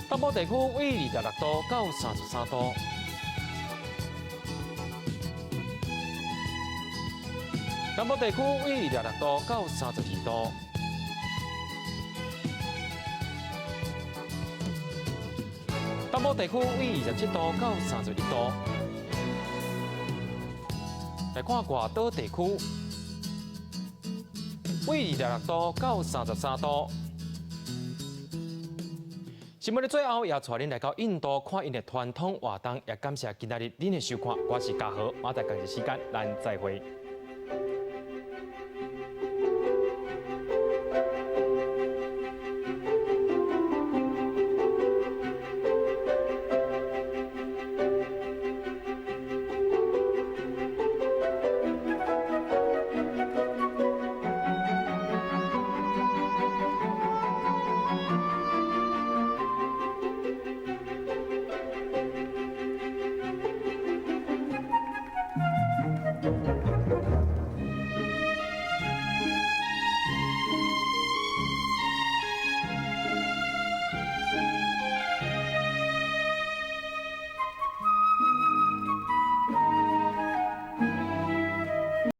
东部地区为26度到33度，南部地区为26度到32度，东部地区为27度到31度。来看外岛地区，为26度到33度。新闻的最后，也带恁来到印度看因的传统活动，也感谢今仔日恁的收看，我是嘉豪，马仔同一时间咱再会。